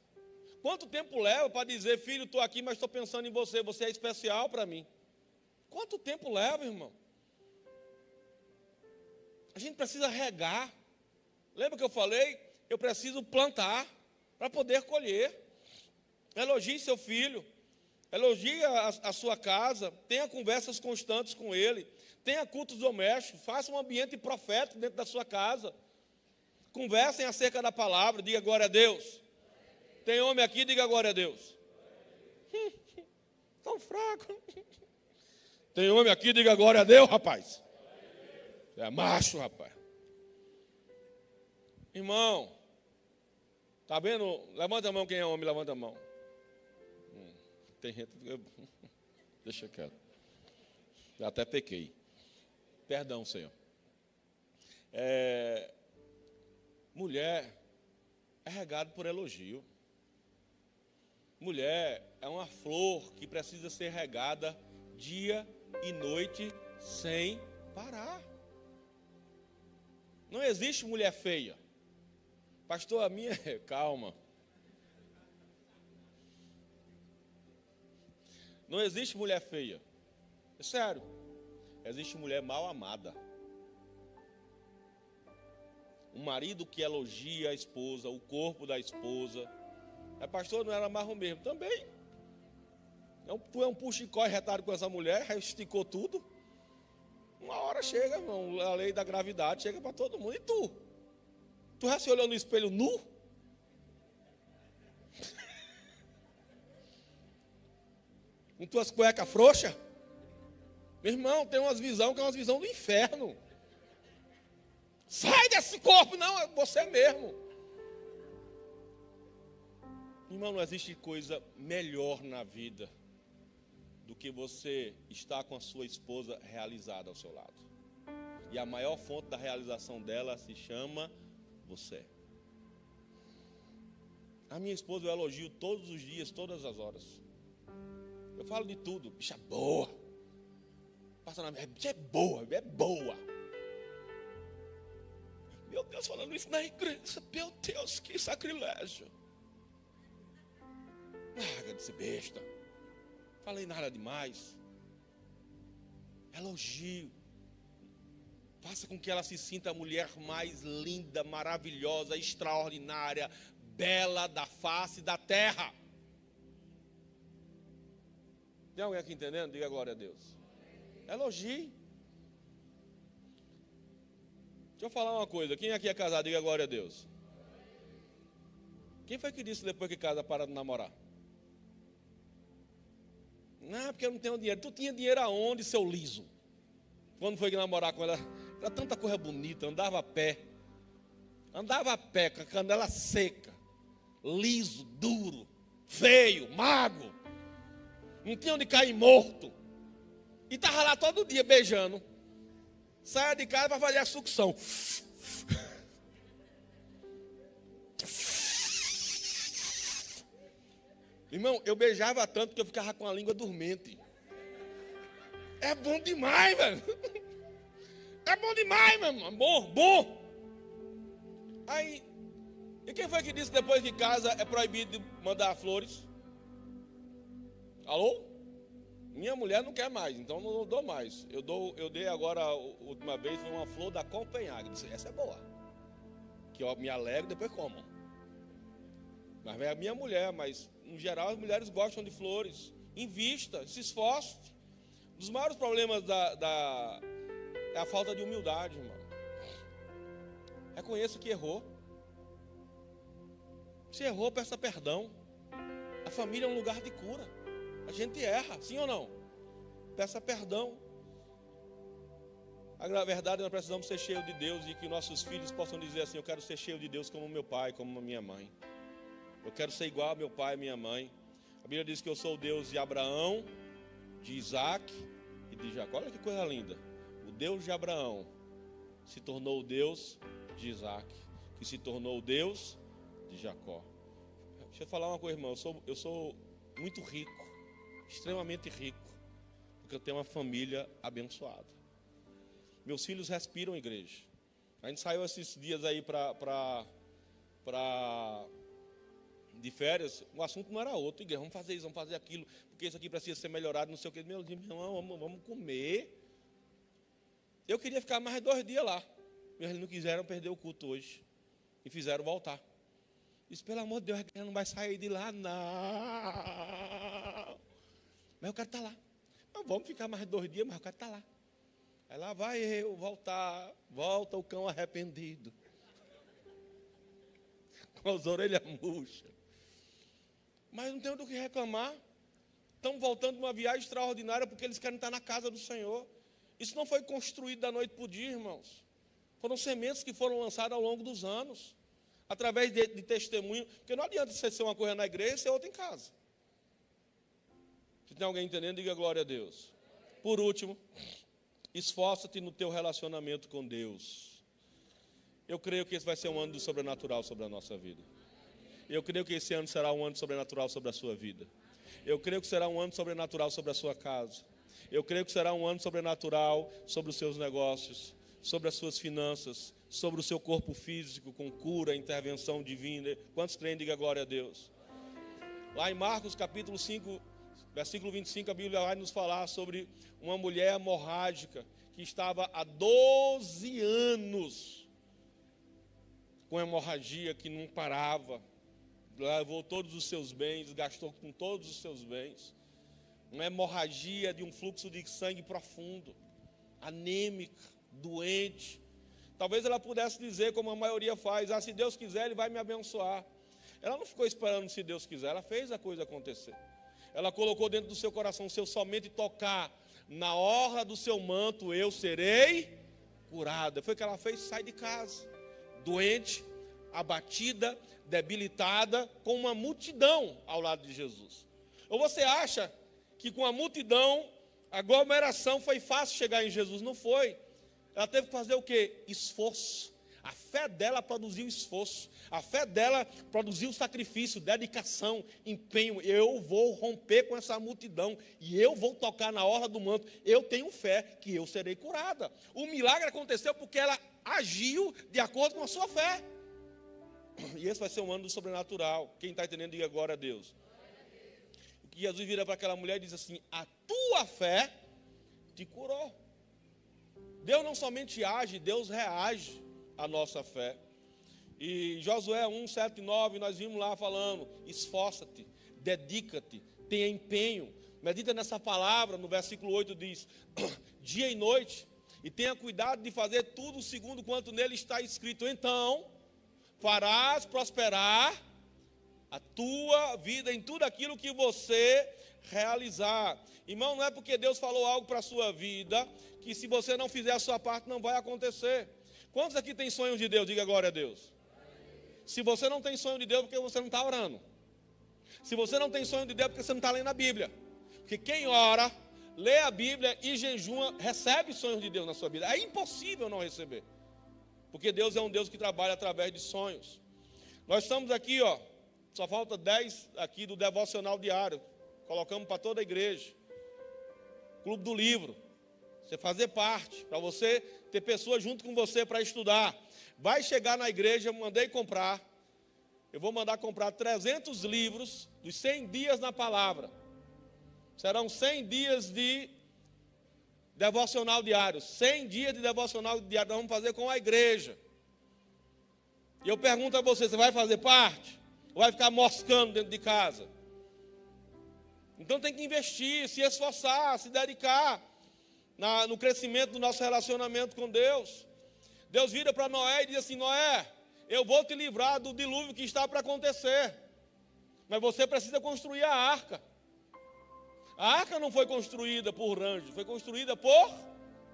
Quanto tempo leva para dizer, filho, estou aqui, mas estou pensando em você, você é especial para mim? Quanto tempo leva, irmão? A gente precisa regar. Lembra que eu falei? Eu preciso plantar para poder colher. Elogie seu filho. Elogie a sua casa. Tenha conversas constantes com ele. Tenha cultos domésticos. Faça um ambiente profético dentro da sua casa. Conversem acerca da palavra. Diga glória a Deus. Tem homem aqui? Diga glória a Deus. Tão fraco. Tem homem aqui? Diga glória a Deus, rapaz. Você é macho, rapaz. Irmão, tá vendo? Levanta a mão, quem é homem, levanta a mão. Tem gente que... Deixa quieto. Já até pequei. Perdão, Senhor. Mulher é regado por elogio. Mulher é uma flor que precisa ser regada dia e noite sem parar. Não existe mulher feia. Pastor, a minha... Calma. Não existe mulher feia. É sério. Existe mulher mal amada. Um marido que elogia a esposa, o corpo da esposa. Pastor, não era marrom mesmo. Também. Tu é um puxa e corre retado com essa mulher, esticou tudo. Uma hora chega, irmão, a lei da gravidade chega para todo mundo. E tu? Tu já se olhou no espelho nu? Com tuas cuecas frouxas? Meu irmão, tem umas visões que é umas visões do inferno. Sai desse corpo, não, é você mesmo. Irmão, não existe coisa melhor na vida do que você estar com a sua esposa realizada ao seu lado. E a maior fonte da realização dela se chama você. A minha esposa eu elogio todos os dias, todas as horas. Eu falo de tudo, bicha boa. Passa na minha, bicha é boa, é boa. Meu Deus, falando isso na igreja, meu Deus, que sacrilégio. Larga de ser besta. Falei nada demais. Elogio. Faça com que ela se sinta a mulher mais linda, maravilhosa, extraordinária, bela da face da terra. Tem alguém aqui entendendo? Diga glória a Deus. Elogie. Deixa eu falar uma coisa. Quem aqui é casado? Diga glória a Deus. Quem foi que disse depois que casa para de namorar? Não, porque eu não tenho dinheiro. Tu tinha dinheiro aonde, seu liso? Quando foi que namorar com ela? Era tanta coisa bonita, andava a pé. Andava a pé, com a canela seca. Liso, duro, feio, magro. Não tinha onde cair morto. E estava lá todo dia beijando. Saia de casa para fazer a sucção. Irmão, eu beijava tanto que eu ficava com a língua dormente. É bom demais, velho. É bom demais, meu irmão. Bom. Aí, e quem foi que disse depois de casa é proibido de mandar flores? Alô? Minha mulher não quer mais, então não dou mais. Eu dei agora, a última vez, foi uma flor da Copenhague. Disse, essa é boa. Que eu me alegro, depois como. Mas é a minha mulher, mas em geral as mulheres gostam de flores. Invista, se esforce. Um dos maiores problemas é a falta de humildade, irmão. Reconheça que errou. Se errou, peça perdão. A família é um lugar de cura. A gente erra, sim ou não? Peça perdão. Na verdade, nós precisamos ser cheios de Deus e que nossos filhos possam dizer assim: eu quero ser cheio de Deus como meu pai, como a minha mãe. Eu quero ser igual a meu pai e minha mãe. A Bíblia diz que eu sou o Deus de Abraão, de Isaac e de Jacó. Olha que coisa linda. O Deus de Abraão se tornou o Deus de Isaac, que se tornou o Deus de Jacó. Deixa eu falar uma coisa, irmão. Eu sou muito rico, extremamente rico, porque eu tenho uma família abençoada. Meus filhos respiram igreja. A gente saiu esses dias aí de férias. O assunto não era outro, igreja. Vamos fazer isso, vamos fazer aquilo, porque isso aqui precisa ser melhorado, não sei o que. Meu irmão, vamos comer. Eu queria ficar mais 2 dias lá. Mas eles não quiseram perder o culto hoje. E fizeram voltar. Disse, pelo amor de Deus, a igreja não vai sair de lá, não. Mas eu quero estar lá. Não, vamos ficar mais 2 dias, mas eu quero estar lá. Aí lá vai eu voltar. Volta o cão arrependido. Com as orelhas murchas. Mas não tem do que reclamar. Estão voltando de uma viagem extraordinária porque eles querem estar na casa do Senhor. Isso não foi construído da noite para o dia, irmãos. Foram sementes que foram lançadas ao longo dos anos. Através de testemunho. Porque não adianta você ser uma coisa na igreja e ser outra em casa. Se tem alguém entendendo, diga glória a Deus. Por último, esforça-te no teu relacionamento com Deus. Eu creio que esse vai ser um ano do sobrenatural sobre a nossa vida. Eu creio que esse ano será um ano sobrenatural sobre a sua vida. Eu creio que será um ano sobrenatural sobre a sua casa. Eu creio que será um ano sobrenatural sobre os seus negócios, sobre as suas finanças, sobre o seu corpo físico, com cura, intervenção divina. Quantos creem? Diga glória a Deus. Lá em Marcos capítulo 5, versículo 25, a Bíblia vai nos falar sobre uma mulher hemorrágica que estava há 12 anos com hemorragia que não parava. Levou todos os seus bens, gastou com todos os seus bens. Uma hemorragia de um fluxo de sangue profundo, anêmica, doente. Talvez ela pudesse dizer, como a maioria faz, se Deus quiser, Ele vai me abençoar. Ela não ficou esperando se Deus quiser, ela fez a coisa acontecer. Ela colocou dentro do seu coração, se eu somente tocar na orla do seu manto, eu serei curada. Foi o que ela fez, sai de casa, doente, abatida, debilitada, com uma multidão ao lado de Jesus. Ou você acha que com a multidão, a aglomeração foi fácil chegar em Jesus? Não foi. Ela teve que fazer o quê? Esforço. A fé dela produziu esforço. A fé dela produziu sacrifício, dedicação, empenho. Eu vou romper com essa multidão e eu vou tocar na orla do manto. Eu tenho fé que eu serei curada. O milagre aconteceu porque ela agiu de acordo com a sua fé. E esse vai ser um ano do sobrenatural. Quem está entendendo, diga glória a Deus. E Jesus vira para aquela mulher e diz assim: a tua fé te curou. Deus não somente age, Deus reage à nossa fé. E Josué 1, 7 e 9, nós vimos lá falando: esforça-te, dedica-te, tenha empenho. Medita nessa palavra, no versículo 8 diz: dia e noite, e tenha cuidado de fazer tudo segundo quanto nele está escrito. Então, farás prosperar a tua vida em tudo aquilo que você realizar. Irmão, não é porque Deus falou algo para a sua vida, que se você não fizer a sua parte, não vai acontecer. Quantos aqui tem sonhos de Deus? Diga glória a Deus. Se você não tem sonho de Deus, porque você não está orando. Se você não tem sonho de Deus, porque você não está lendo a Bíblia. Porque quem ora, lê a Bíblia e jejuma, recebe sonhos de Deus na sua vida. É impossível não receber. Porque Deus é um Deus que trabalha através de sonhos. Nós estamos aqui, só falta 10 aqui do devocional diário. Colocamos para toda a igreja. Clube do Livro. Você fazer parte, para você ter pessoas junto com você para estudar. Vai chegar na igreja, mandei comprar. Eu vou mandar comprar 300 livros dos 100 dias na palavra. Serão 100 dias de devocional diário. 100 dias de devocional diário. Nós vamos fazer com a igreja. E eu pergunto a você vai fazer parte? Ou vai ficar moscando dentro de casa? Então tem que investir, se esforçar, se dedicar no crescimento do nosso relacionamento com Deus. Deus vira para Noé e diz assim: Noé, eu vou te livrar do dilúvio que está para acontecer. Mas você precisa construir a arca. A arca não foi construída por anjos, foi construída por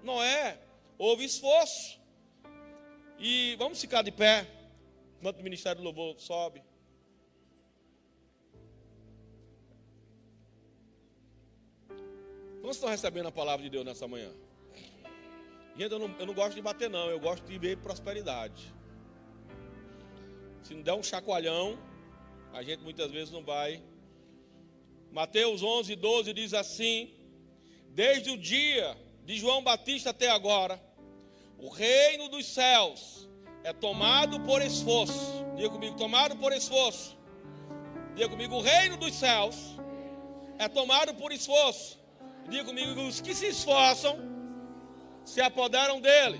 Noé. Houve esforço. E vamos ficar de pé, enquanto o Ministério do Louvor sobe. Quantos estão recebendo a palavra de Deus nessa manhã? Gente, eu não gosto de bater não, eu gosto de ver prosperidade. Se não der um chacoalhão, a gente muitas vezes não vai. Mateus 11:12 diz assim: desde o dia de João Batista até agora, o reino dos céus é tomado por esforço. Diga comigo, tomado por esforço. Diga comigo, o reino dos céus é tomado por esforço. Diga comigo, os que se esforçam se apoderam dele.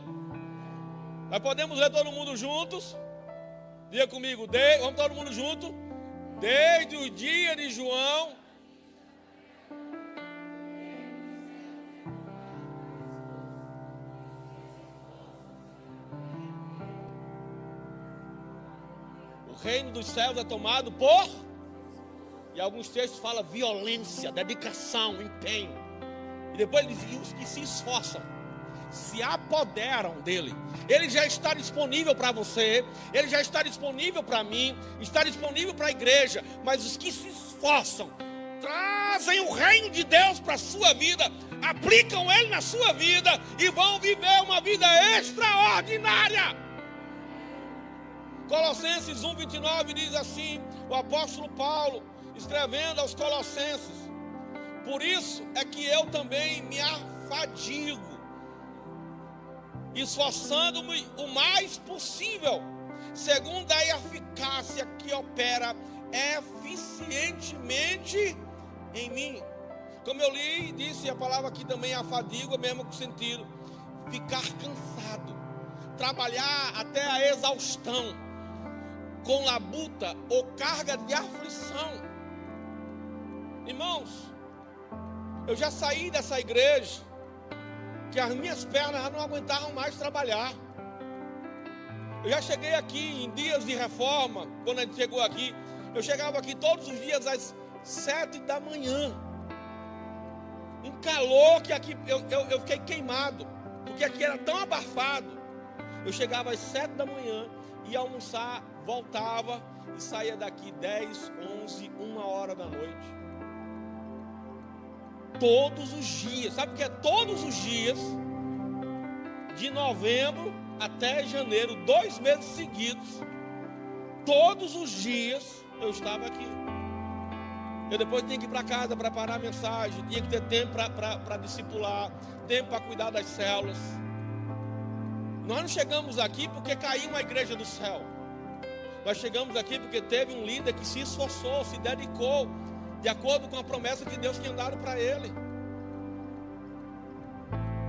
Nós podemos ler todo mundo juntos. Diga comigo, vamos todo mundo junto. Desde o dia de João. O reino dos céus é tomado por. E alguns textos falam violência, dedicação, empenho. E depois ele diz, e os que se esforçam se apoderam dele. Ele já está disponível para você, ele já está disponível para mim, está disponível para a igreja. Mas os que se esforçam, trazem o reino de Deus para a sua vida, aplicam ele na sua vida e vão viver uma vida extraordinária. Colossenses 1:29 diz assim, o apóstolo Paulo, escrevendo aos Colossenses: por isso é que eu também me afadigo, esforçando-me o mais possível, segundo a eficácia que opera eficientemente em mim. Como eu li e disse, a palavra aqui também é afadigo, mesmo com sentido, ficar cansado, trabalhar até a exaustão, com labuta ou carga de aflição. Irmãos, eu já saí dessa igreja que as minhas pernas já não aguentavam mais trabalhar. Eu já cheguei aqui em dias de reforma. Quando a gente chegou aqui, eu chegava aqui todos os dias às 7 da manhã. Um calor que aqui eu fiquei queimado, porque aqui era tão abafado. Eu chegava às 7 da manhã, ia almoçar, voltava e saía daqui 10, 11, 1 hora da noite. Todos os dias, sabe o que é todos os dias? De novembro até janeiro, 2 meses seguidos, todos os dias eu estava aqui. Eu depois tinha que ir para casa preparar a mensagem, tinha que ter tempo para discipular, tempo para cuidar das células. Nós não chegamos aqui porque caiu uma igreja do céu. Nós chegamos aqui porque teve um líder que se esforçou, se dedicou, de acordo com a promessa que Deus tinha dado para ele.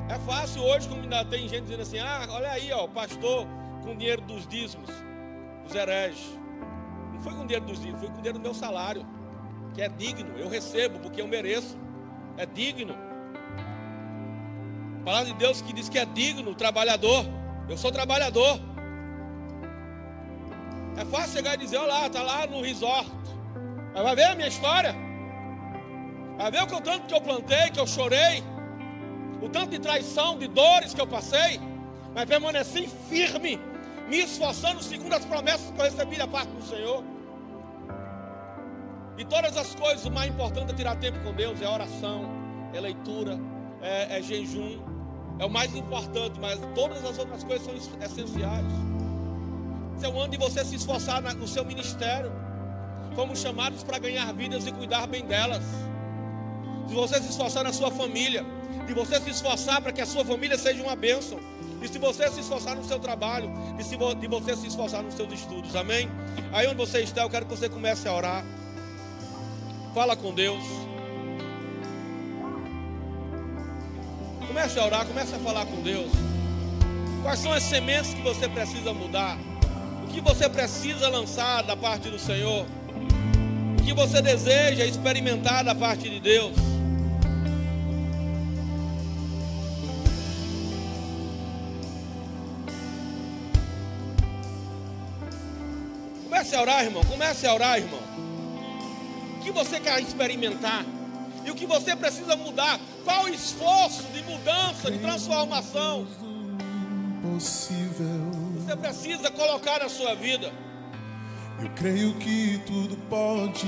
É fácil hoje, como ainda tem gente dizendo assim, olha aí, o pastor com dinheiro dos dízimos, dos hereges. Não foi com dinheiro dos dízimos, foi com dinheiro do meu salário, que é digno, eu recebo porque eu mereço, é digno. A palavra de Deus que diz que é digno o trabalhador, eu sou trabalhador. É fácil chegar e dizer, olha lá, está lá no resort. Mas vai ver a minha história. Vai ver o tanto que eu plantei, que eu chorei. O tanto de traição, de dores que eu passei. Mas permaneci firme, me esforçando segundo as promessas que eu recebi da parte do Senhor. E todas as coisas, o mais importante é tirar tempo com Deus. É oração, é leitura, é jejum. É o mais importante, mas todas as outras coisas são essenciais. Esse é o ano de você se esforçar no seu ministério. Fomos chamados para ganhar vidas e cuidar bem delas. De você se esforçar na sua família, de você se esforçar para que a sua família seja uma bênção, e se você se esforçar no seu trabalho, de você se esforçar nos seus estudos, amém? Aí onde você está, eu quero que você comece a orar. Fala com Deus. Comece a orar, comece a falar com Deus. Quais são as sementes que você precisa mudar? O que você precisa lançar da parte do Senhor? O que você deseja experimentar da parte de Deus? Comece a orar, irmão. Comece a orar, irmão. que você quer experimentar e o que você precisa mudar. Qual o esforço de mudança, de transformação você precisa colocar na sua vida? Eu creio que tudo pode